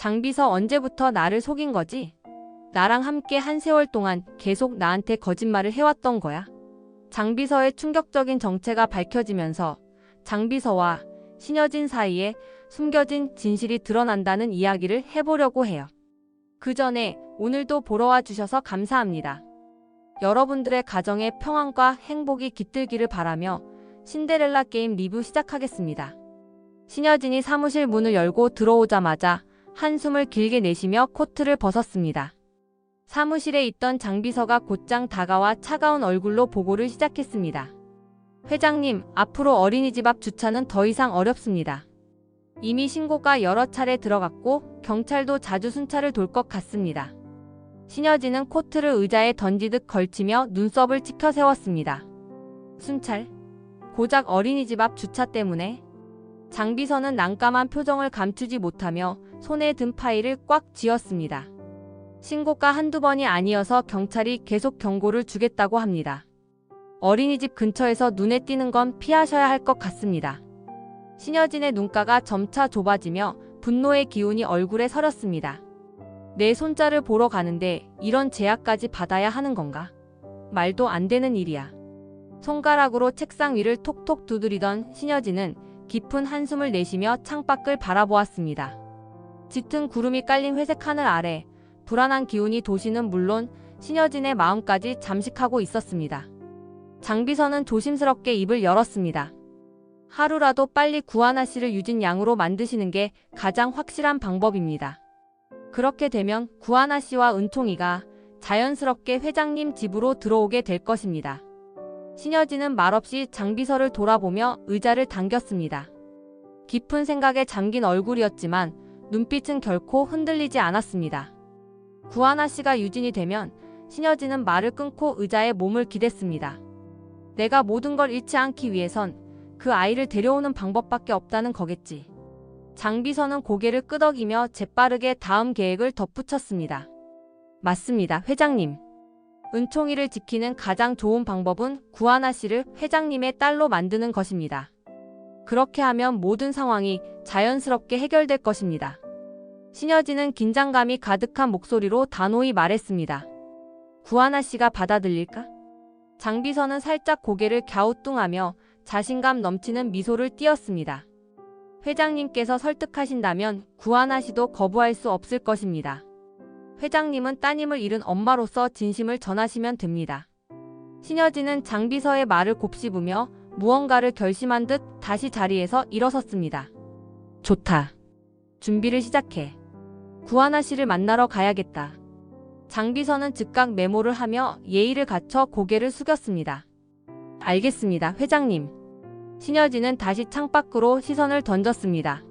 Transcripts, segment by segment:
장비서 언제부터 나를 속인 거지? 나랑 함께 한 세월 동안 계속 나한테 거짓말을 해왔던 거야. 장비서의 충격적인 정체가 밝혀지면서 장비서와 신여진 사이에 숨겨진 진실이 드러난다는 이야기를 해보려고 해요. 그 전에 오늘도 보러 와주셔서 감사합니다. 여러분들의 가정에 평안과 행복이 깃들기를 바라며 신데렐라 게임 리뷰 시작하겠습니다. 신여진이 사무실 문을 열고 들어오자마자 한숨을 길게 내쉬며 코트를 벗었습니다. 사무실에 있던 장비서가 곧장 다가와 차가운 얼굴로 보고를 시작했습니다. 회장님, 앞으로 어린이집 앞 주차는 더 이상 어렵습니다. 이미 신고가 여러 차례 들어갔고 경찰도 자주 순찰을 돌 것 같습니다. 신여진은 코트를 의자에 던지듯 걸치며 눈썹을 치켜 세웠습니다. 순찰? 고작 어린이집 앞 주차 때문에? 장비서는 난감한 표정을 감추지 못하며 손에 든 파일을 꽉 쥐었습니다. 신고가 한두 번이 아니어서 경찰이 계속 경고를 주겠다고 합니다. 어린이집 근처에서 눈에 띄는 건 피하셔야 할 것 같습니다. 신여진의 눈가가 점차 좁아지며 분노의 기운이 얼굴에 서렸습니다. 내 손자를 보러 가는데 이런 제약까지 받아야 하는 건가? 말도 안 되는 일이야. 손가락으로 책상 위를 톡톡 두드리던 신여진은 깊은 한숨을 내쉬며 창밖을 바라보았습니다. 짙은 구름이 깔린 회색 하늘 아래 불안한 기운이 도시는 물론 신여진의 마음까지 잠식하고 있었습니다. 장비서는 조심스럽게 입을 열었습니다. 하루라도 빨리 구하나 씨를 유진 양으로 만드시는 게 가장 확실한 방법입니다. 그렇게 되면 구하나 씨와 은총이가 자연스럽게 회장님 집으로 들어오게 될 것입니다. 신여진은 말없이 장비서를 돌아보며 의자를 당겼습니다. 깊은 생각에 잠긴 얼굴이었지만 눈빛은 결코 흔들리지 않았습니다. 구하나 씨가 유진이 되면 신여진은 말을 끊고 의자에 몸을 기댔습니다. 내가 모든 걸 잃지 않기 위해선 그 아이를 데려오는 방법밖에 없다는 거겠지. 장비서는 고개를 끄덕이며 재빠르게 다음 계획을 덧붙였습니다. 맞습니다, 회장님. 은총이를 지키는 가장 좋은 방법은 구하나 씨를 회장님의 딸로 만드는 것입니다. 그렇게 하면 모든 상황이 자연스럽게 해결될 것입니다. 신여진은 긴장감이 가득한 목소리로 단호히 말했습니다. 구하나 씨가 받아들일까? 장비서는 살짝 고개를 갸우뚱하며 자신감 넘치는 미소를 띄었습니다. 회장님께서 설득하신다면 구하나 씨도 거부할 수 없을 것입니다. 회장님은 따님을 잃은 엄마로서 진심을 전하시면 됩니다. 신여진은 장비서의 말을 곱씹으며 무언가를 결심한 듯 다시 자리에서 일어섰습니다. 좋다. 준비를 시작해. 구하나 씨를 만나러 가야겠다. 장비서는 즉각 메모를 하며 예의를 갖춰 고개를 숙였습니다. 알겠습니다, 회장님. 신여진은 다시 창밖으로 시선을 던졌습니다.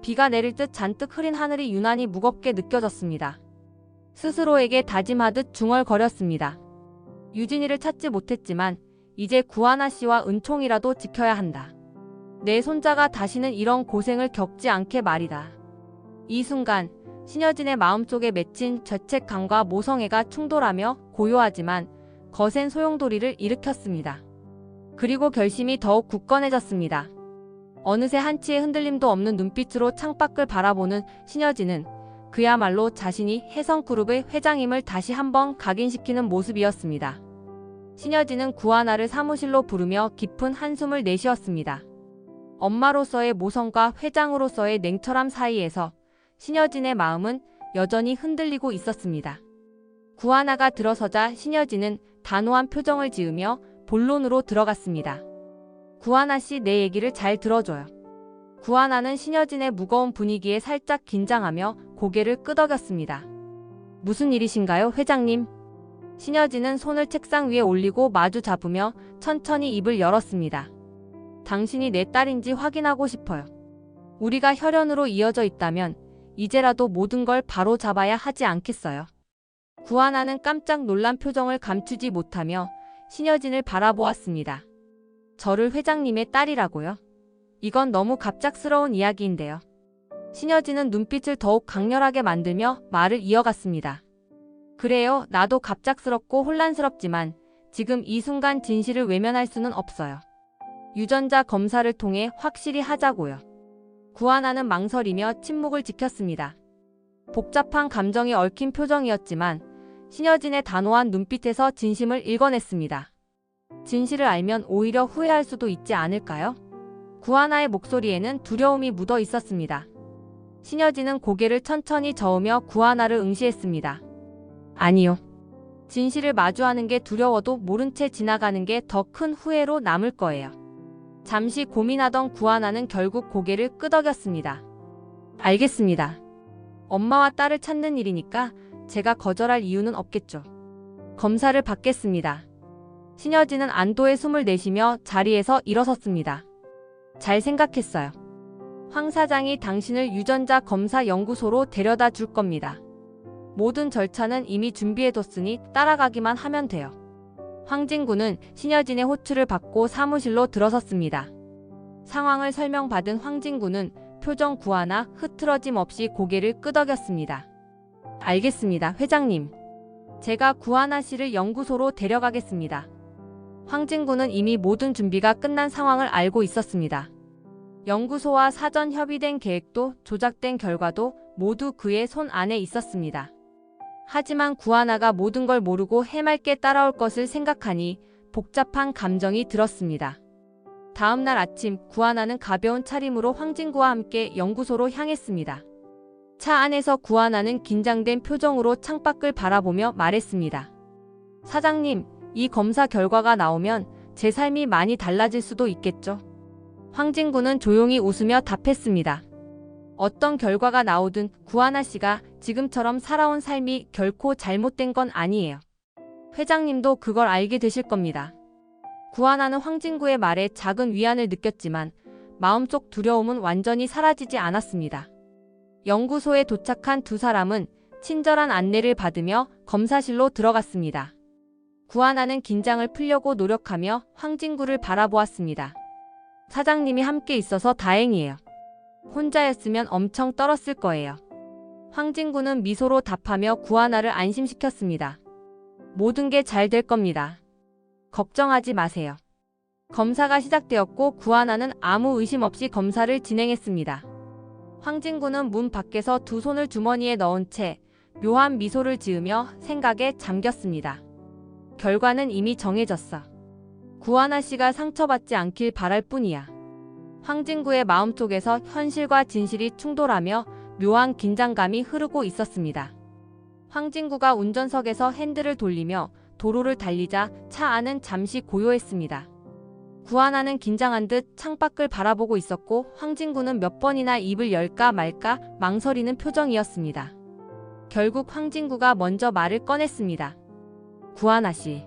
비가 내릴 듯 잔뜩 흐린 하늘이 유난히 무겁게 느껴졌습니다. 스스로에게 다짐하듯 중얼거렸습니다. 유진이를 찾지 못했지만 이제 구하나 씨와 은총이라도 지켜야 한다. 내 손자가 다시는 이런 고생을 겪지 않게 말이다. 이 순간 신여진의 마음속에 맺힌 죄책감과 모성애가 충돌하며 고요하지만 거센 소용돌이를 일으켰습니다. 그리고 결심이 더욱 굳건해졌습니다. 어느새 한치의 흔들림도 없는 눈빛으로 창밖을 바라보는 신여진은 그야말로 자신이 혜성그룹의 회장임을 다시 한번 각인시키는 모습이었습니다. 신여진은 구하나를 사무실로 부르며 깊은 한숨을 내쉬었습니다. 엄마로서의 모성과 회장으로서의 냉철함 사이에서 신여진의 마음은 여전히 흔들리고 있었습니다. 구하나가 들어서자 신여진은 단호한 표정을 지으며 본론으로 들어갔습니다. 구하나 씨, 내 얘기를 잘 들어줘요. 구하나는 신여진의 무거운 분위기에 살짝 긴장하며 고개를 끄덕였습니다. 무슨 일이신가요, 회장님? 신여진은 손을 책상 위에 올리고 마주 잡으며 천천히 입을 열었습니다. 당신이 내 딸인지 확인하고 싶어요. 우리가 혈연으로 이어져 있다면 이제라도 모든 걸 바로 잡아야 하지 않겠어요? 구하나는 깜짝 놀란 표정을 감추지 못하며 신여진을 바라보았습니다. 저를 회장님의 딸이라고요? 이건 너무 갑작스러운 이야기인데요. 신여진은 눈빛을 더욱 강렬하게 만들며 말을 이어갔습니다. 그래요, 나도 갑작스럽고 혼란스럽지만 지금 이 순간 진실을 외면할 수는 없어요. 유전자 검사를 통해 확실히 하자고요. 구하나는 망설이며 침묵을 지켰습니다. 복잡한 감정이 얽힌 표정이었지만 신여진의 단호한 눈빛에서 진심을 읽어냈습니다. 진실을 알면 오히려 후회할 수도 있지 않을까요? 구하나의 목소리에는 두려움이 묻어 있었습니다. 신여진은 고개를 천천히 저으며 구하나를 응시했습니다. 아니요. 진실을 마주하는 게 두려워도 모른 채 지나가는 게 더 큰 후회로 남을 거예요. 잠시 고민하던 구하나는 결국 고개를 끄덕였습니다. 알겠습니다. 엄마와 딸을 찾는 일이니까 제가 거절할 이유는 없겠죠. 검사를 받겠습니다. 신여진은 안도의 숨을 내쉬며 자리에서 일어섰습니다. 잘 생각했어요. 황 사장이 당신을 유전자 검사 연구소로 데려다 줄 겁니다. 모든 절차는 이미 준비해뒀으니 따라가기만 하면 돼요. 황진구는 신여진의 호출을 받고 사무실로 들어섰습니다. 상황을 설명받은 황진구는 표정 구하나 흐트러짐 없이 고개를 끄덕였습니다. 알겠습니다, 회장님. 제가 구하나 씨를 연구소로 데려가겠습니다. 황진구는 이미 모든 준비가 끝난 상황을 알고 있었습니다. 연구소와 사전 협의된 계획도 조작된 결과도 모두 그의 손 안에 있었습니다. 하지만 구하나가 모든 걸 모르고 해맑게 따라올 것을 생각하니 복잡한 감정이 들었습니다. 다음 날 아침 구하나는 가벼운 차림으로 황진구와 함께 연구소로 향했습니다. 차 안에서 구하나는 긴장된 표정으로 창밖을 바라보며 말했습니다. 사장님, 이 검사 결과가 나오면 제 삶이 많이 달라질 수도 있겠죠? 황진구는 조용히 웃으며 답했습니다. 어떤 결과가 나오든 구하나 씨가 지금처럼 살아온 삶이 결코 잘못된 건 아니에요. 회장님도 그걸 알게 되실 겁니다. 구하나는 황진구의 말에 작은 위안을 느꼈지만 마음속 두려움은 완전히 사라지지 않았습니다. 연구소에 도착한 두 사람은 친절한 안내를 받으며 검사실로 들어갔습니다. 구하나는 긴장을 풀려고 노력하며 황진구를 바라보았습니다. 사장님이 함께 있어서 다행이에요. 혼자였으면 엄청 떨었을 거예요. 황진구는 미소로 답하며 구하나를 안심시켰습니다. 모든 게 잘 될 겁니다. 걱정하지 마세요. 검사가 시작되었고 구하나는 아무 의심 없이 검사를 진행했습니다. 황진구는 문 밖에서 두 손을 주머니에 넣은 채 묘한 미소를 지으며 생각에 잠겼습니다. 결과는 이미 정해졌어. 구하나 씨가 상처받지 않길 바랄 뿐이야. 황진구의 마음속에서 현실과 진실이 충돌하며 묘한 긴장감이 흐르고 있었습니다. 황진구가 운전석에서 핸들을 돌리며 도로를 달리자 차 안은 잠시 고요했습니다. 구하나는 긴장한 듯 창밖을 바라보고 있었고 황진구는 몇 번이나 입을 열까 말까 망설이는 표정이었습니다. 결국 황진구가 먼저 말을 꺼냈습니다. 구하나 씨.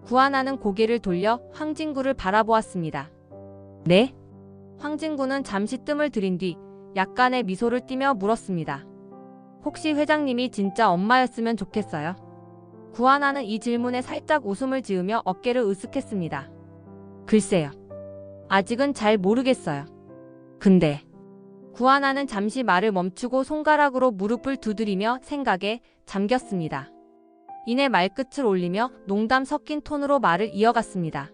구하나는 고개를 돌려 황진구를 바라보았습니다. 네? 황진구는 잠시 뜸을 들인 뒤 약간의 미소를 띠며 물었습니다. 혹시 회장님이 진짜 엄마였으면 좋겠어요? 구하나는 이 질문에 살짝 웃음을 지으며 어깨를 으쓱했습니다. 글쎄요. 아직은 잘 모르겠어요. 근데 구하나는 잠시 말을 멈추고 손가락으로 무릎을 두드리며 생각에 잠겼습니다. 이내 말끝을 올리며 농담 섞인 톤으로 말을 이어갔습니다.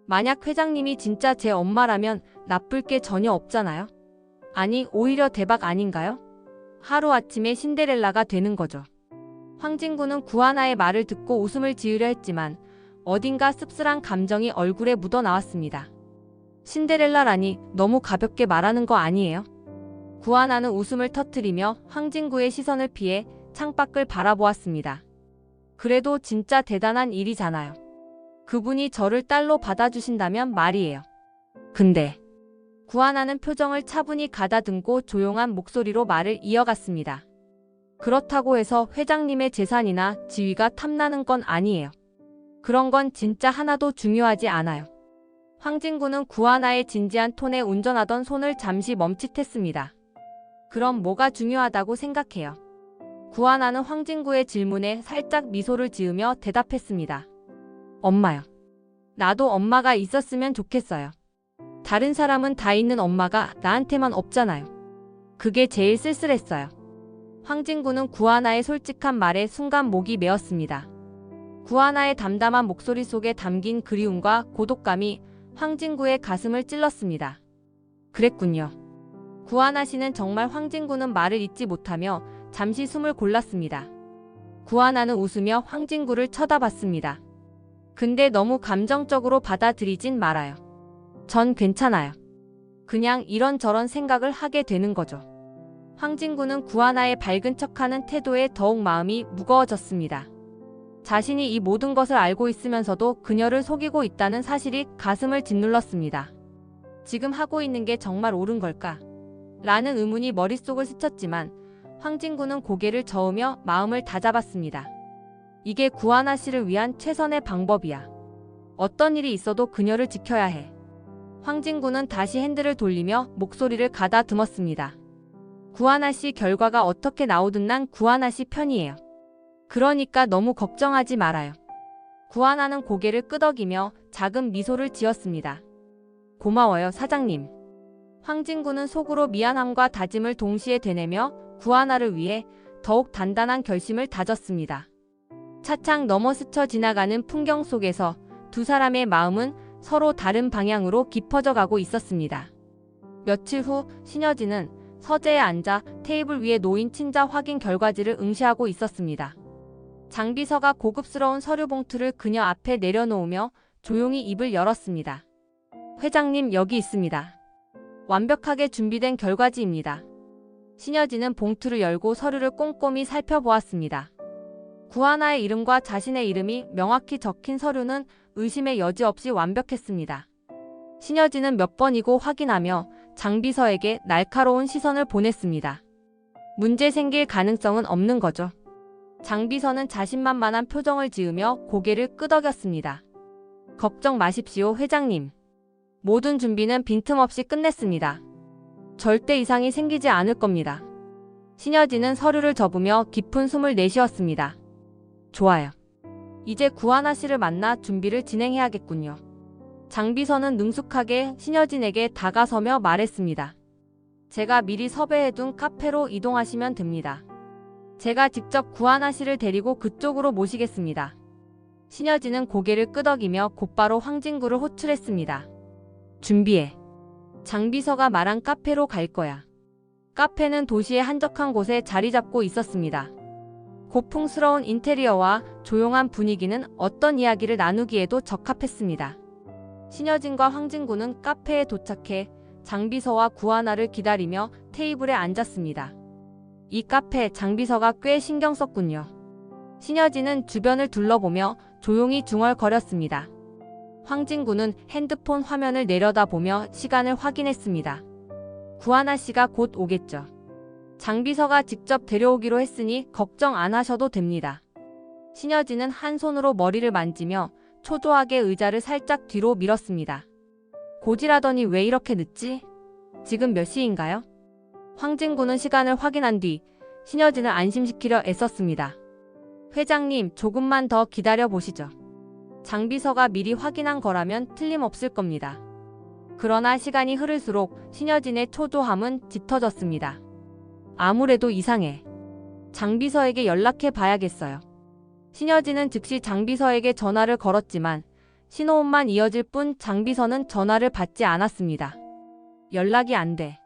만약 회장님이 진짜 제 엄마라면 나쁠 게 전혀 없잖아요? 아니, 오히려 대박 아닌가요? 하루아침에 신데렐라가 되는 거죠. 황진구는 구하나의 말을 듣고 웃음을 지으려 했지만 어딘가 씁쓸한 감정이 얼굴에 묻어나왔습니다. 신데렐라라니 너무 가볍게 말하는 거 아니에요? 구하나는 웃음을 터뜨리며 황진구의 시선을 피해 창밖을 바라보았습니다. 그래도 진짜 대단한 일이잖아요. 그분이 저를 딸로 받아주신다면 말이에요. 근데 구하나는 표정을 차분히 가다듬고 조용한 목소리로 말을 이어갔습니다. 그렇다고 해서 회장님의 재산이나 지위가 탐나는 건 아니에요. 그런 건 진짜 하나도 중요하지 않아요. 황진구는 구하나의 진지한 톤에 운전하던 손을 잠시 멈칫했습니다. 그럼 뭐가 중요하다고 생각해요? 구하나는 황진구의 질문에 살짝 미소를 지으며 대답했습니다. 엄마요. 나도 엄마가 있었으면 좋겠어요. 다른 사람은 다 있는 엄마가 나한테만 없잖아요. 그게 제일 쓸쓸했어요. 황진구는 구하나의 솔직한 말에 순간 목이 메었습니다. 구하나의 담담한 목소리 속에 담긴 그리움과 고독감이 황진구의 가슴을 찔렀습니다. 그랬군요. 구하나 씨는 정말 황진구는 말을 잇지 못하며 잠시 숨을 골랐습니다. 구하나는 웃으며 황진구를 쳐다봤습니다. 근데 너무 감정적으로 받아들이진 말아요. 전 괜찮아요. 그냥 이런저런 생각을 하게 되는 거죠. 황진구는 구하나의 밝은 척하는 태도에 더욱 마음이 무거워졌습니다. 자신이 이 모든 것을 알고 있으면서도 그녀를 속이고 있다는 사실이 가슴을 짓눌렀습니다. 지금 하고 있는 게 정말 옳은 걸까? 라는 의문이 머릿속을 스쳤지만 황진구는 고개를 저으며 마음을 다잡았습니다. 이게 구하나 씨를 위한 최선의 방법이야. 어떤 일이 있어도 그녀를 지켜야 해. 황진구는 다시 핸들을 돌리며 목소리를 가다듬었습니다. 구하나 씨 결과가 어떻게 나오든 난 구하나 씨 편이에요. 그러니까 너무 걱정하지 말아요. 구하나는 고개를 끄덕이며 작은 미소를 지었습니다. 고마워요, 사장님. 황진구는 속으로 미안함과 다짐을 동시에 되뇌며 구하나를 위해 더욱 단단한 결심을 다졌습니다. 차창 너머 스쳐 지나가는 풍경 속에서 두 사람의 마음은 서로 다른 방향으로 깊어져 가고 있었습니다. 며칠 후 신여진은 서재에 앉아 테이블 위에 놓인 친자 확인 결과지를 응시하고 있었습니다. 장비서가 고급스러운 서류 봉투를 그녀 앞에 내려놓으며 조용히 입을 열었습니다. 회장님, 여기 있습니다. 완벽하게 준비된 결과지입니다. 신여진은 봉투를 열고 서류를 꼼꼼히 살펴보았습니다. 구하나의 이름과 자신의 이름이 명확히 적힌 서류는 의심의 여지 없이 완벽했습니다. 신여진은 몇 번이고 확인하며 장비서에게 날카로운 시선을 보냈습니다. 문제 생길 가능성은 없는 거죠. 장비서는 자신만만한 표정을 지으며 고개를 끄덕였습니다. 걱정 마십시오, 회장님. 모든 준비는 빈틈없이 끝냈습니다. 절대 이상이 생기지 않을 겁니다. 신여진은 서류를 접으며 깊은 숨을 내쉬었습니다. 좋아요. 이제 구하나 씨를 만나 준비를 진행해야겠군요. 장비서는 능숙하게 신여진에게 다가서며 말했습니다. 제가 미리 섭외해둔 카페로 이동하시면 됩니다. 제가 직접 구하나 씨를 데리고 그쪽으로 모시겠습니다. 신여진은 고개를 끄덕이며 곧바로 황진구를 호출했습니다. 준비해. 장비서가 말한 카페로 갈 거야. 카페는 도시의 한적한 곳에 자리 잡고 있었습니다. 고풍스러운 인테리어와 조용한 분위기는 어떤 이야기를 나누기에도 적합했습니다. 신여진과 황진구는 카페에 도착해 장비서와 구하나를 기다리며 테이블에 앉았습니다. 이 카페 장비서가 꽤 신경 썼군요. 신여진은 주변을 둘러보며 조용히 중얼거렸습니다. 황진구는 핸드폰 화면을 내려다보며 시간을 확인했습니다. 구하나 씨가 곧 오겠죠. 장비서가 직접 데려오기로 했으니 걱정 안 하셔도 됩니다. 신여진은 한 손으로 머리를 만지며 초조하게 의자를 살짝 뒤로 밀었습니다. 고지라더니 왜 이렇게 늦지? 지금 몇 시인가요? 황진구는 시간을 확인한 뒤 신여진을 안심시키려 애썼습니다. 회장님, 조금만 더 기다려 보시죠. 장비서가 미리 확인한 거라면 틀림없을 겁니다. 그러나 시간이 흐를수록 신여진의 초조함은 짙어졌습니다. 아무래도 이상해. 장비서에게 연락해 봐야겠어요. 신여진은 즉시 장비서에게 전화를 걸었지만 신호음만 이어질 뿐 장비서는 전화를 받지 않았습니다. 연락이 안 돼.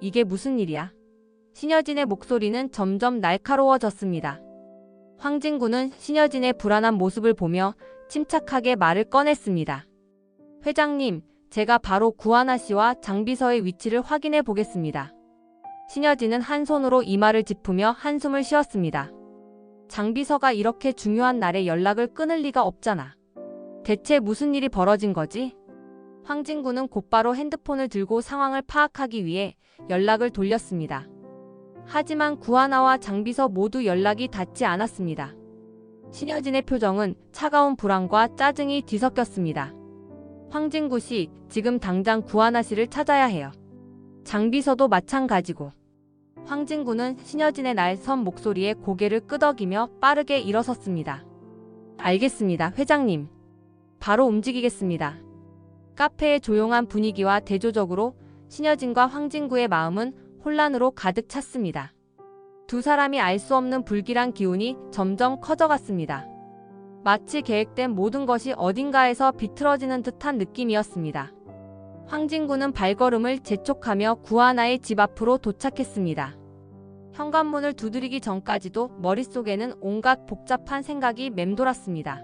이게 무슨 일이야? 신여진의 목소리는 점점 날카로워졌습니다. 황진구는 신여진의 불안한 모습을 보며 침착하게 말을 꺼냈습니다. 회장님, 제가 바로 구하나 씨와 장비서의 위치를 확인해 보겠습니다. 신여진은 한 손으로 이마를 짚으며 한숨을 쉬었습니다. 장비서가 이렇게 중요한 날에 연락을 끊을 리가 없잖아. 대체 무슨 일이 벌어진 거지? 황진구는 곧바로 핸드폰을 들고 상황을 파악하기 위해 연락을 돌렸습니다. 하지만 구하나와 장비서 모두 연락이 닿지 않았습니다. 신여진의 표정은 차가운 불안과 짜증이 뒤섞였습니다. 황진구 씨, 지금 당장 구하나 씨를 찾아야 해요. 장비서도 마찬가지고. 황진구는 신여진의 날선 목소리에 고개를 끄덕이며 빠르게 일어섰습니다. 알겠습니다, 회장님. 바로 움직이겠습니다. 카페의 조용한 분위기와 대조적으로 신여진과 황진구의 마음은 혼란으로 가득 찼습니다. 두 사람이 알 수 없는 불길한 기운이 점점 커져갔습니다. 마치 계획된 모든 것이 어딘가에서 비틀어지는 듯한 느낌이었습니다. 황진구는 발걸음을 재촉하며 구하나의 집 앞으로 도착했습니다. 현관문을 두드리기 전까지도 머릿속에는 온갖 복잡한 생각이 맴돌았습니다.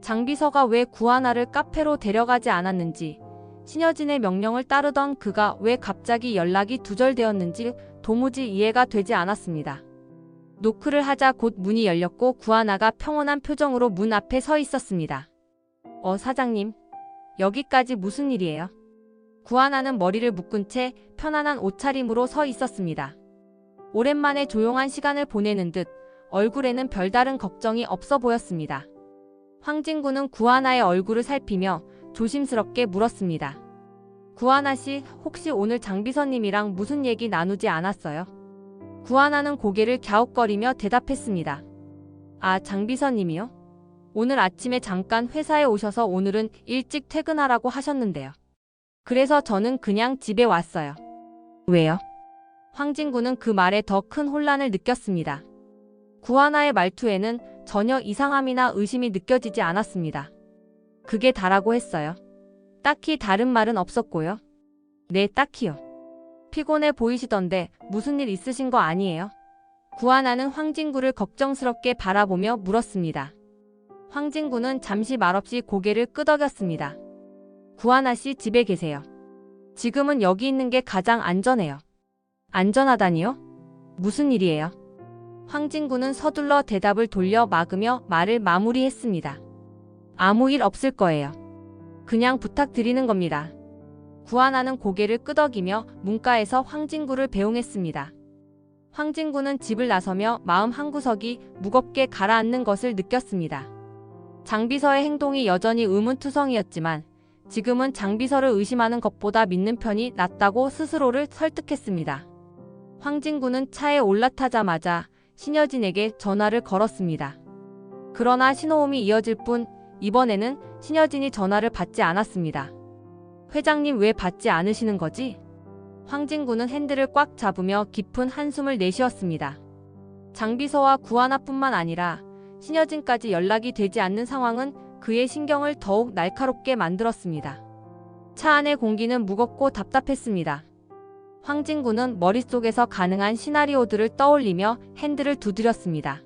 장비서가 왜 구하나를 카페로 데려가지 않았는지, 신여진의 명령을 따르던 그가 왜 갑자기 연락이 두절되었는지 도무지 이해가 되지 않았습니다. 노크를 하자 곧 문이 열렸고 구하나가 평온한 표정으로 문 앞에 서 있었습니다. 사장님, 여기까지 무슨 일이에요? 구하나는 머리를 묶은 채 편안한 옷차림으로 서 있었습니다. 오랜만에 조용한 시간을 보내는 듯 얼굴에는 별다른 걱정이 없어 보였습니다. 황진구는 구하나의 얼굴을 살피며 조심스럽게 물었습니다. 구하나 씨, 혹시 오늘 장비서님이랑 무슨 얘기 나누지 않았어요? 구하나는 고개를 갸웃거리며 대답했습니다. 장비서님이요? 오늘 아침에 잠깐 회사에 오셔서 오늘은 일찍 퇴근하라고 하셨는데요. 그래서 저는 그냥 집에 왔어요. 왜요? 황진구는 그 말에 더 큰 혼란을 느꼈습니다. 구하나의 말투에는 전혀 이상함이나 의심이 느껴지지 않았습니다. 그게 다라고 했어요. 딱히 다른 말은 없었고요. 네, 딱히요. 피곤해 보이시던데 무슨 일 있으신 거 아니에요? 구하나는 황진구를 걱정스럽게 바라보며 물었습니다. 황진구는 잠시 말없이 고개를 끄덕였습니다. 구하나 씨, 집에 계세요. 지금은 여기 있는 게 가장 안전해요. 안전하다니요? 무슨 일이에요? 황진구는 서둘러 대답을 돌려 막으며 말을 마무리했습니다. 아무 일 없을 거예요. 그냥 부탁드리는 겁니다. 구하나는 고개를 끄덕이며 문가에서 황진구를 배웅했습니다. 황진구는 집을 나서며 마음 한구석이 무겁게 가라앉는 것을 느꼈습니다. 장비서의 행동이 여전히 의문투성이었지만 지금은 장비서를 의심하는 것보다 믿는 편이 낫다고 스스로를 설득했습니다. 황진구는 차에 올라타자마자 신여진에게 전화를 걸었습니다. 그러나 신호음이 이어질 뿐 이번에는 신여진이 전화를 받지 않았습니다. 회장님, 왜 받지 않으시는 거지? 황진구는 핸들을 꽉 잡으며 깊은 한숨을 내쉬었습니다. 장비서와 구하나뿐만 아니라 신여진까지 연락이 되지 않는 상황은 그의 신경을 더욱 날카롭게 만들었습니다. 차 안의 공기는 무겁고 답답했습니다. 황진구는 머릿속에서 가능한 시나리오들을 떠올리며 핸들을 두드렸습니다.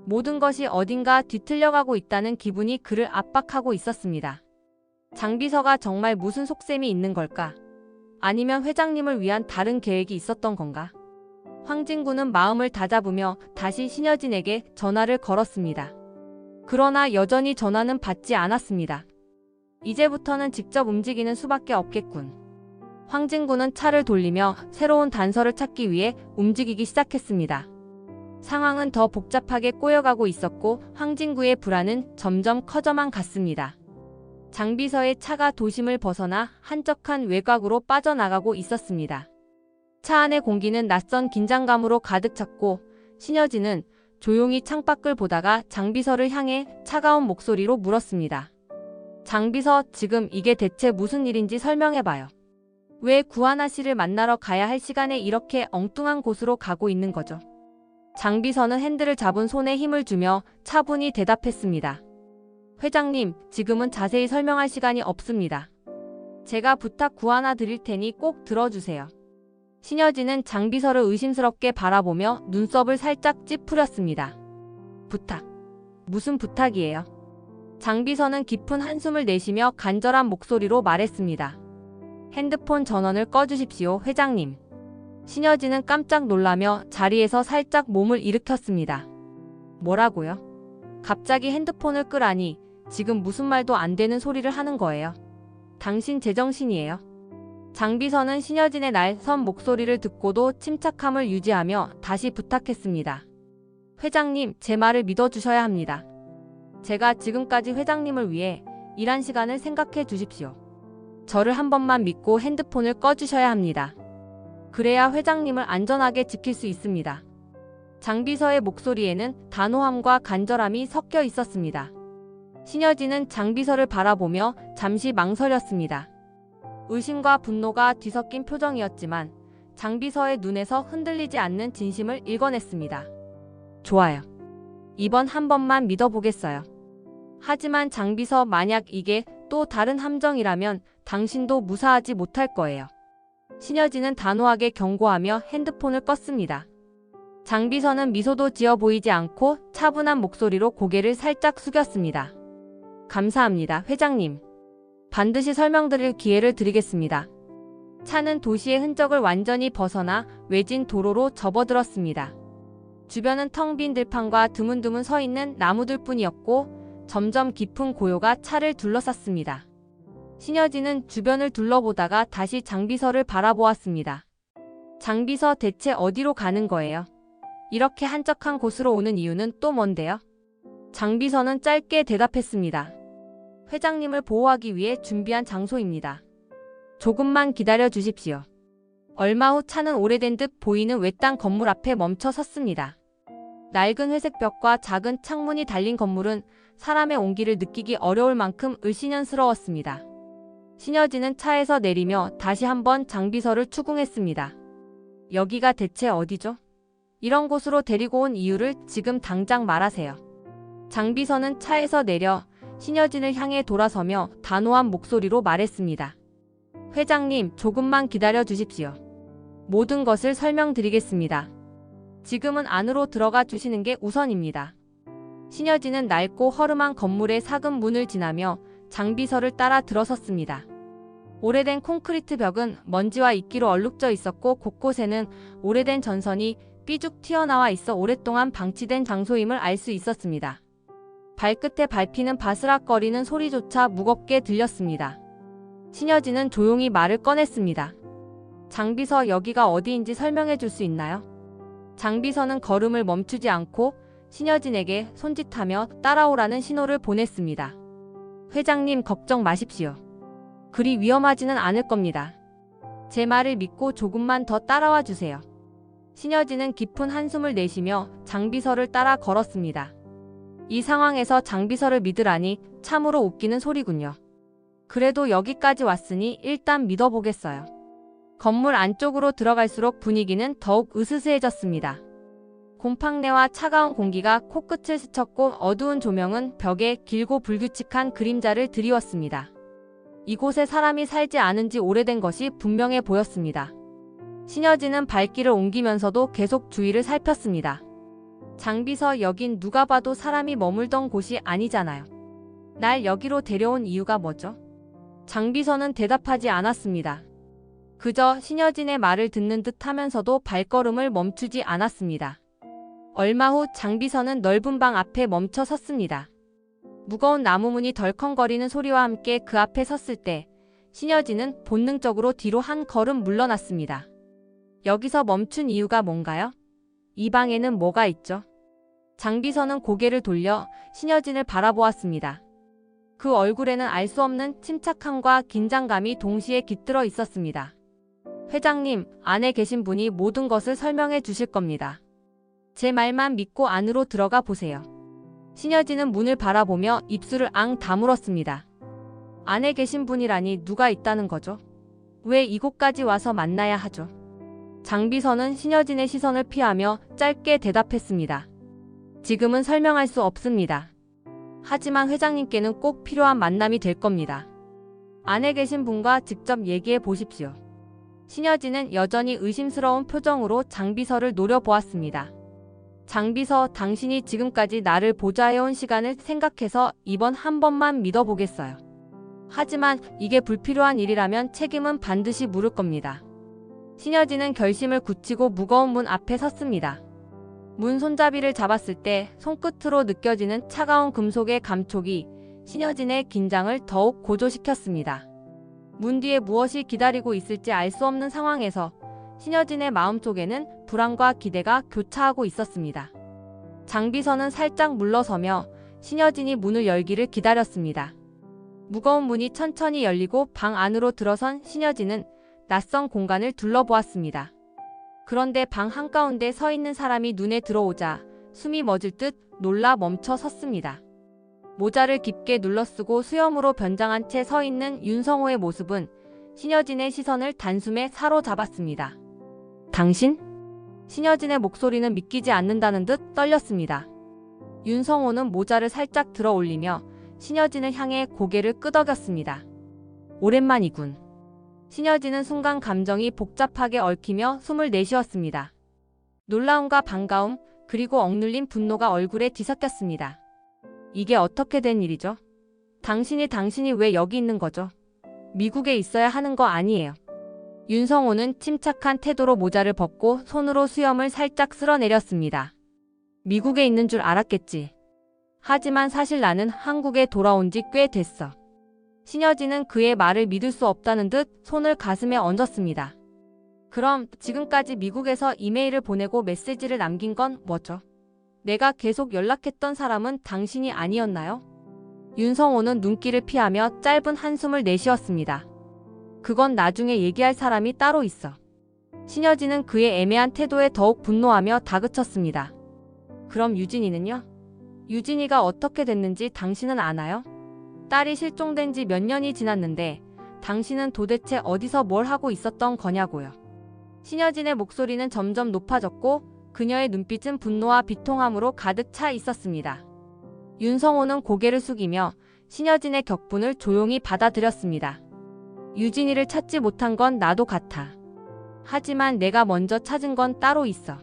모든 것이 어딘가 뒤틀려가고 있다는 기분이 그를 압박하고 있었습니다. 장비서가 정말 무슨 속셈이 있는 걸까? 아니면 회장님을 위한 다른 계획이 있었던 건가? 황진구는 마음을 다잡으며 다시 신여진에게 전화를 걸었습니다. 그러나 여전히 전화는 받지 않았습니다. 이제부터는 직접 움직이는 수밖에 없겠군. 황진구는 차를 돌리며 새로운 단서를 찾기 위해 움직이기 시작했습니다. 상황은 더 복잡하게 꼬여가고 있었고 황진구의 불안은 점점 커져만 갔습니다. 장비서의 차가 도심을 벗어나 한적한 외곽으로 빠져나가고 있었습니다. 차 안의 공기는 낯선 긴장감으로 가득 찼고 신여진은 조용히 창밖을 보다가 장비서를 향해 차가운 목소리로 물었습니다. 장비서, 지금 이게 대체 무슨 일인지 설명해봐요. 왜 구하나 씨를 만나러 가야 할 시간에 이렇게 엉뚱한 곳으로 가고 있는 거죠? 장비서는 핸들을 잡은 손에 힘을 주며 차분히 대답했습니다. 회장님, 지금은 자세히 설명할 시간이 없습니다. 제가 부탁 구하나 드릴 테니 꼭 들어주세요. 신여진은 장비서를 의심스럽게 바라보며 눈썹을 살짝 찌푸렸습니다. 부탁? 무슨 부탁이에요? 장비서는 깊은 한숨을 내쉬며 간절한 목소리로 말했습니다. 핸드폰 전원을 꺼주십시오, 회장님. 신여진은 깜짝 놀라며 자리에서 살짝 몸을 일으켰습니다. 뭐라고요? 갑자기 핸드폰을 끄라니 지금 무슨 말도 안 되는 소리를 하는 거예요. 당신 제정신이에요? 장비서는 신여진의 날선 목소리를 듣고도 침착함을 유지하며 다시 부탁했습니다. 회장님, 제 말을 믿어주셔야 합니다. 제가 지금까지 회장님을 위해 일한 시간을 생각해 주십시오. 저를 한 번만 믿고 핸드폰을 꺼주셔야 합니다. 그래야 회장님을 안전하게 지킬 수 있습니다. 장비서의 목소리에는 단호함과 간절함이 섞여 있었습니다. 신여진은 장비서를 바라보며 잠시 망설였습니다. 의심과 분노가 뒤섞인 표정이었지만 장비서의 눈에서 흔들리지 않는 진심을 읽어냈습니다. 좋아요. 이번 한 번만 믿어보겠어요. 하지만 장비서, 만약 이게 또 다른 함정이라면 당신도 무사하지 못할 거예요. 신여진은 단호하게 경고하며 핸드폰을 껐습니다. 장비서는 미소도 지어 보이지 않고 차분한 목소리로 고개를 살짝 숙였습니다. 감사합니다, 회장님. 반드시 설명드릴 기회를 드리겠습니다. 차는 도시의 흔적을 완전히 벗어나 외진 도로로 접어들었습니다. 주변은 텅 빈 들판과 드문드문 서 있는 나무들 뿐이었고 점점 깊은 고요가 차를 둘러쌌습니다. 신여진은 주변을 둘러보다가 다시 장비서를 바라보았습니다. 장비서, 대체 어디로 가는 거예요? 이렇게 한적한 곳으로 오는 이유는 또 뭔데요? 장비서는 짧게 대답했습니다. 회장님을 보호하기 위해 준비한 장소입니다. 조금만 기다려 주십시오. 얼마 후 차는 오래된 듯 보이는 외딴 건물 앞에 멈춰 섰습니다. 낡은 회색 벽과 작은 창문이 달린 건물은 사람의 온기를 느끼기 어려울 만큼 을씨년스러웠습니다. 신여진은 차에서 내리며 다시 한번 장비서를 추궁했습니다. 여기가 대체 어디죠? 이런 곳으로 데리고 온 이유를 지금 당장 말하세요. 장비서는 차에서 내려 신여진을 향해 돌아서며 단호한 목소리로 말했습니다. 회장님, 조금만 기다려 주십시오. 모든 것을 설명드리겠습니다. 지금은 안으로 들어가 주시는 게 우선입니다. 신여진은 낡고 허름한 건물의 작은 문을 지나며 장비서를 따라 들어섰습니다. 오래된 콘크리트 벽은 먼지와 이끼로 얼룩져 있었고 곳곳에는 오래된 전선이 삐죽 튀어나와 있어 오랫동안 방치된 장소임을 알 수 있었습니다. 발끝에 밟히는 바스락거리는 소리조차 무겁게 들렸습니다. 신여진은 조용히 말을 꺼냈습니다. 장비서, 여기가 어디인지 설명해 줄 수 있나요? 장비서는 걸음을 멈추지 않고 신여진에게 손짓하며 따라오라는 신호를 보냈습니다. 회장님, 걱정 마십시오. 그리 위험하지는 않을 겁니다. 제 말을 믿고 조금만 더 따라와 주세요. 신여진은 깊은 한숨을 내쉬며 장비서를 따라 걸었습니다. 이 상황에서 장비서를 믿으라니 참으로 웃기는 소리군요. 그래도 여기까지 왔으니 일단 믿어보겠어요. 건물 안쪽으로 들어갈수록 분위기는 더욱 으스스해졌습니다. 곰팡내와 차가운 공기가 코끝을 스쳤고 어두운 조명은 벽에 길고 불규칙한 그림자를 드리웠습니다. 이곳에 사람이 살지 않은 지 오래된 것이 분명해 보였습니다. 신여진은 발길을 옮기면서도 계속 주위를 살폈습니다. 장비서, 여긴 누가 봐도 사람이 머물던 곳이 아니잖아요. 날 여기로 데려온 이유가 뭐죠? 장비서는 대답하지 않았습니다. 그저 신여진의 말을 듣는 듯 하면서도 발걸음을 멈추지 않았습니다. 얼마 후 장비서는 넓은 방 앞에 멈춰 섰습니다. 무거운 나무문이 덜컹거리는 소리와 함께 그 앞에 섰을 때 신여진은 본능적으로 뒤로 한 걸음 물러났습니다. 여기서 멈춘 이유가 뭔가요? 이 방에는 뭐가 있죠? 장비서는 고개를 돌려 신여진을 바라보았습니다. 그 얼굴에는 알 수 없는 침착함과 긴장감이 동시에 깃들어 있었습니다. 회장님, 안에 계신 분이 모든 것을 설명해 주실 겁니다. 제 말만 믿고 안으로 들어가 보세요. 신여진은 문을 바라보며 입술을 앙 다물었습니다. 안에 계신 분이라니 누가 있다는 거죠? 왜 이곳까지 와서 만나야 하죠? 장비서는 신여진의 시선을 피하며 짧게 대답했습니다. 지금은 설명할 수 없습니다. 하지만 회장님께는 꼭 필요한 만남이 될 겁니다. 안에 계신 분과 직접 얘기해 보십시오. 신여진은 여전히 의심스러운 표정으로 장비서를 노려보았습니다. 장비서, 당신이 지금까지 나를 보좌해온 시간을 생각해서 이번 한 번만 믿어보겠어요. 하지만 이게 불필요한 일이라면 책임은 반드시 물을 겁니다. 신여진은 결심을 굳히고 무거운 문 앞에 섰습니다. 문 손잡이를 잡았을 때 손끝으로 느껴지는 차가운 금속의 감촉이 신여진의 긴장을 더욱 고조시켰습니다. 문 뒤에 무엇이 기다리고 있을지 알 수 없는 상황에서 신여진의 마음속에는 불안과 기대가 교차하고 있었습니다. 장비서는 살짝 물러서며 신여진이 문을 열기를 기다렸습니다. 무거운 문이 천천히 열리고 방 안으로 들어선 신여진은 낯선 공간을 둘러보았습니다. 그런데 방 한가운데 서 있는 사람이 눈에 들어오자 숨이 멎을 듯 놀라 멈춰 섰습니다. 모자를 깊게 눌러쓰고 수염으로 변장한 채 서 있는 윤성호의 모습은 신여진의 시선을 단숨에 사로잡았습니다. 당신? 신여진의 목소리는 믿기지 않는다는 듯 떨렸습니다. 윤성호는 모자를 살짝 들어 올리며 신여진을 향해 고개를 끄덕였습니다. 오랜만이군. 신여진은 순간 감정이 복잡하게 얽히며 숨을 내쉬었습니다. 놀라움과 반가움, 그리고 억눌린 분노가 얼굴에 뒤섞였습니다. 이게 어떻게 된 일이죠? 당신이 왜 여기 있는 거죠? 미국에 있어야 하는 거 아니에요. 윤성호는 침착한 태도로 모자를 벗고 손으로 수염을 살짝 쓸어내렸습니다. 미국에 있는 줄 알았겠지. 하지만 사실 나는 한국에 돌아온 지 꽤 됐어. 신여진은 그의 말을 믿을 수 없다는 듯 손을 가슴에 얹었습니다. 그럼 지금까지 미국에서 이메일을 보내고 메시지를 남긴 건 뭐죠? 내가 계속 연락했던 사람은 당신이 아니었나요? 윤성호는 눈길을 피하며 짧은 한숨을 내쉬었습니다. 그건 나중에 얘기할 사람이 따로 있어. 신여진은 그의 애매한 태도에 더욱 분노하며 다그쳤습니다. 그럼 유진이는요? 유진이가 어떻게 됐는지 당신은 아나요? 딸이 실종된 지 몇 년이 지났는데 당신은 도대체 어디서 뭘 하고 있었던 거냐고요. 신여진의 목소리는 점점 높아졌고 그녀의 눈빛은 분노와 비통함으로 가득 차 있었습니다. 윤성호는 고개를 숙이며 신여진의 격분을 조용히 받아들였습니다. 유진이를 찾지 못한 건 나도 같아. 하지만 내가 먼저 찾은 건 따로 있어.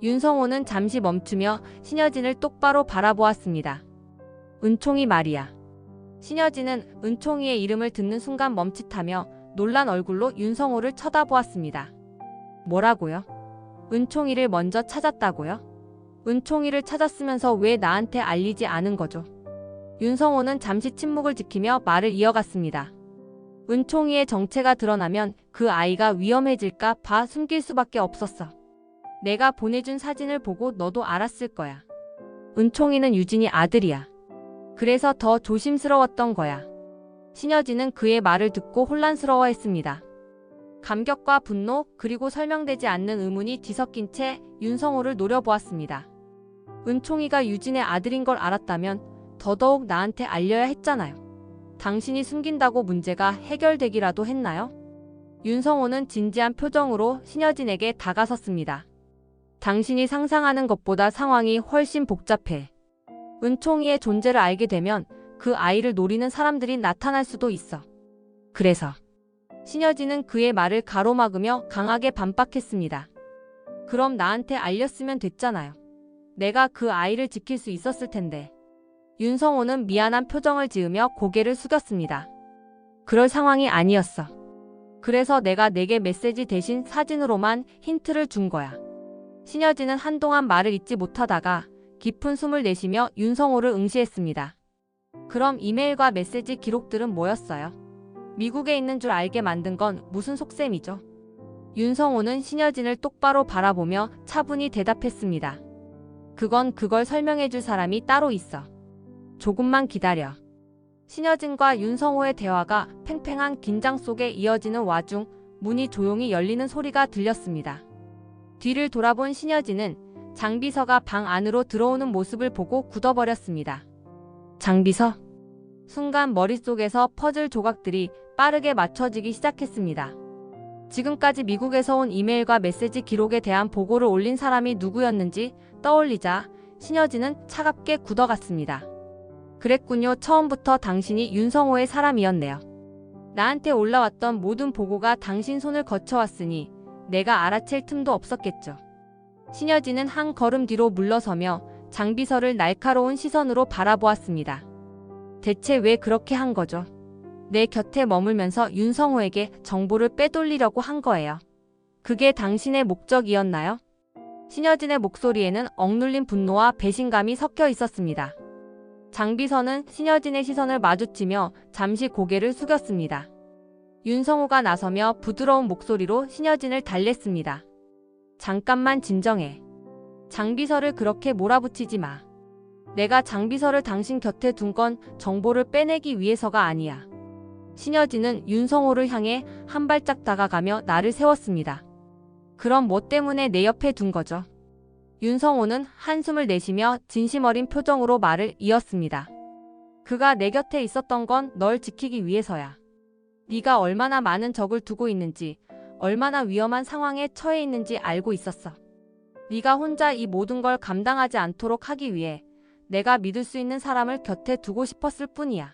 윤성호는 잠시 멈추며 신여진을 똑바로 바라보았습니다. 은총이 말이야. 신여진은 은총이의 이름을 듣는 순간 멈칫하며 놀란 얼굴로 윤성호를 쳐다보았습니다. 뭐라고요? 은총이를 먼저 찾았다고요? 은총이를 찾았으면서 왜 나한테 알리지 않은 거죠? 윤성호는 잠시 침묵을 지키며 말을 이어갔습니다. 은총이의 정체가 드러나면 그 아이가 위험해질까 봐 숨길 수밖에 없었어. 내가 보내준 사진을 보고 너도 알았을 거야. 은총이는 유진이 아들이야. 그래서 더 조심스러웠던 거야. 신여진은 그의 말을 듣고 혼란스러워했습니다. 감격과 분노, 그리고 설명되지 않는 의문이 뒤섞인 채 윤성호를 노려보았습니다. 은총이가 유진의 아들인 걸 알았다면 더더욱 나한테 알려야 했잖아요. 당신이 숨긴다고 문제가 해결되기라도 했나요? 윤성호는 진지한 표정으로 신여진에게 다가섰습니다. 당신이 상상하는 것보다 상황이 훨씬 복잡해. 은총이의 존재를 알게 되면 그 아이를 노리는 사람들이 나타날 수도 있어. 그래서 신여진은 그의 말을 가로막으며 강하게 반박했습니다. 그럼 나한테 알렸으면 됐잖아요. 내가 그 아이를 지킬 수 있었을 텐데. 윤성호는 미안한 표정을 지으며 고개를 숙였습니다. 그럴 상황이 아니었어. 그래서 내가 내게 메시지 대신 사진으로만 힌트를 준 거야. 신여진은 한동안 말을 잇지 못하다가 깊은 숨을 내쉬며 윤성호를 응시했습니다. 그럼 이메일과 메시지 기록들은 뭐였어요? 미국에 있는 줄 알게 만든 건 무슨 속셈이죠? 윤성호는 신여진을 똑바로 바라보며 차분히 대답했습니다. 그걸 설명해줄 사람이 따로 있어. 조금만 기다려. 신여진과 윤성호의 대화가 팽팽한 긴장 속에 이어지는 와중 문이 조용히 열리는 소리가 들렸습니다. 뒤를 돌아본 신여진은 장비서가 방 안으로 들어오는 모습을 보고 굳어버렸습니다. 장비서? 순간 머릿속에서 퍼즐 조각들이 빠르게 맞춰지기 시작했습니다. 지금까지 미국에서 온 이메일과 메시지 기록에 대한 보고를 올린 사람이 누구였는지 떠올리자 신여진은 차갑게 굳어갔습니다. 그랬군요. 처음부터 당신이 윤성호의 사람이었네요. 나한테 올라왔던 모든 보고가 당신 손을 거쳐왔으니 내가 알아챌 틈도 없었겠죠. 신여진은 한 걸음 뒤로 물러서며 장비서를 날카로운 시선으로 바라보았습니다. 대체 왜 그렇게 한 거죠? 내 곁에 머물면서 윤성호에게 정보를 빼돌리려고 한 거예요. 그게 당신의 목적이었나요? 신여진의 목소리에는 억눌린 분노와 배신감이 섞여 있었습니다. 장비서는 신여진의 시선을 마주치며 잠시 고개를 숙였습니다. 윤성호가 나서며 부드러운 목소리로 신여진을 달랬습니다. 잠깐만 진정해. 장비서를 그렇게 몰아붙이지 마. 내가 장비서를 당신 곁에 둔 건 정보를 빼내기 위해서가 아니야. 신여진은 윤성호를 향해 한 발짝 다가가며 나를 세웠습니다. 그럼 뭐 때문에 내 옆에 둔 거죠? 윤성호는 한숨을 내쉬며 진심 어린 표정으로 말을 이었습니다. 그가 내 곁에 있었던 건 널 지키기 위해서야. 네가 얼마나 많은 적을 두고 있는지, 얼마나 위험한 상황에 처해 있는지 알고 있었어. 네가 혼자 이 모든 걸 감당하지 않도록 하기 위해 내가 믿을 수 있는 사람을 곁에 두고 싶었을 뿐이야.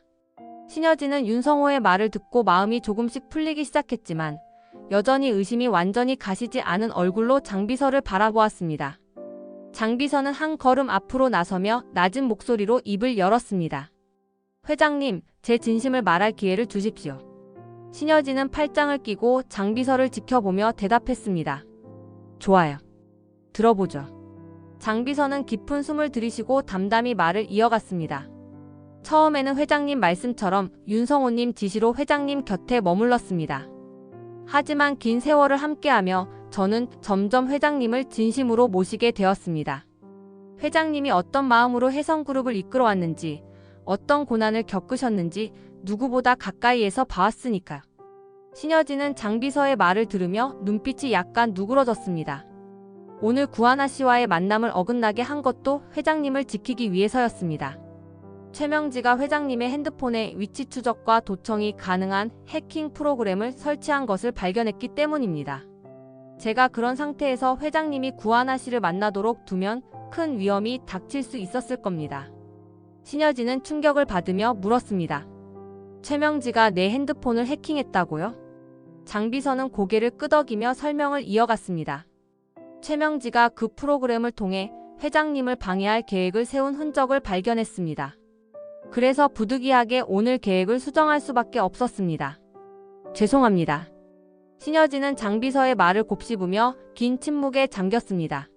신여진은 윤성호의 말을 듣고 마음이 조금씩 풀리기 시작했지만 여전히 의심이 완전히 가시지 않은 얼굴로 장비서를 바라보았습니다. 장비서는 한 걸음 앞으로 나서며 낮은 목소리로 입을 열었습니다. 회장님, 제 진심을 말할 기회를 주십시오. 신여진은 팔짱을 끼고 장비서를 지켜보며 대답했습니다. 좋아요. 들어보죠. 장비서는 깊은 숨을 들이쉬고 담담히 말을 이어갔습니다. 처음에는 회장님 말씀처럼 윤성호님 지시로 회장님 곁에 머물렀습니다. 하지만 긴 세월을 함께하며 저는 점점 회장님을 진심으로 모시게 되었습니다. 회장님이 어떤 마음으로 혜성그룹을 이끌어왔는지, 어떤 고난을 겪으셨는지 누구보다 가까이에서 봐왔으니까요. 신여진은 장비서의 말을 들으며 눈빛이 약간 누그러졌습니다. 오늘 구하나 씨와의 만남을 어긋나게 한 것도 회장님을 지키기 위해서였습니다. 최명지가 회장님의 핸드폰에 위치 추적과 도청이 가능한 해킹 프로그램을 설치한 것을 발견했기 때문입니다. 제가 그런 상태에서 회장님이 구하나 씨를 만나도록 두면 큰 위험이 닥칠 수 있었을 겁니다. 신여진은 충격을 받으며 물었습니다. 최명지가 내 핸드폰을 해킹했다고요? 장비서는 고개를 끄덕이며 설명을 이어갔습니다. 최명지가 그 프로그램을 통해 회장님을 방해할 계획을 세운 흔적을 발견했습니다. 그래서 부득이하게 오늘 계획을 수정할 수밖에 없었습니다. 죄송합니다. 신여진은 장비서의 말을 곱씹으며 긴 침묵에 잠겼습니다.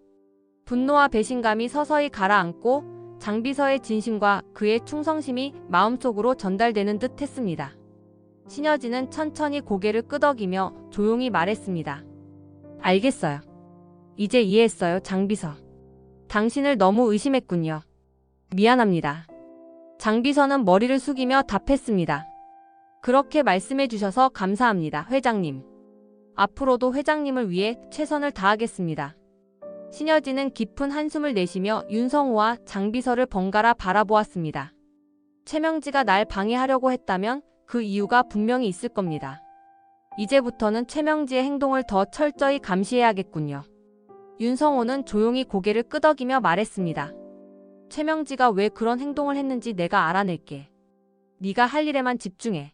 분노와 배신감이 서서히 가라앉고 장비서의 진심과 그의 충성심이 마음속으로 전달되는 듯 했습니다. 신여진은 천천히 고개를 끄덕이며 조용히 말했습니다. 알겠어요. 이제 이해했어요, 장비서. 당신을 너무 의심했군요. 미안합니다. 장비서는 머리를 숙이며 답했습니다. 그렇게 말씀해 주셔서 감사합니다, 회장님. 앞으로도 회장님을 위해 최선을 다하겠습니다. 신여진은 깊은 한숨을 내쉬며 윤성호와 장비서를 번갈아 바라보았습니다. 최명지가 날 방해하려고 했다면 그 이유가 분명히 있을 겁니다. 이제부터는 최명지의 행동을 더 철저히 감시해야겠군요. 윤성호는 조용히 고개를 끄덕이며 말했습니다. 최명지가 왜 그런 행동을 했는지 내가 알아낼게. 네가 할 일에만 집중해.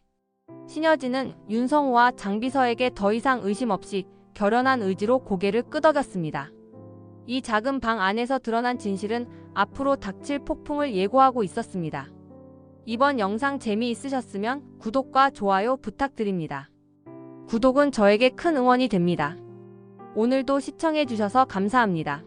신여진은 윤성호와 장비서에게 더 이상 의심 없이 결연한 의지로 고개를 끄덕였습니다. 이 작은 방 안에서 드러난 진실은 앞으로 닥칠 폭풍을 예고하고 있었습니다. 이번 영상 재미있으셨으면 구독과 좋아요 부탁드립니다. 구독은 저에게 큰 응원이 됩니다. 오늘도 시청해주셔서 감사합니다.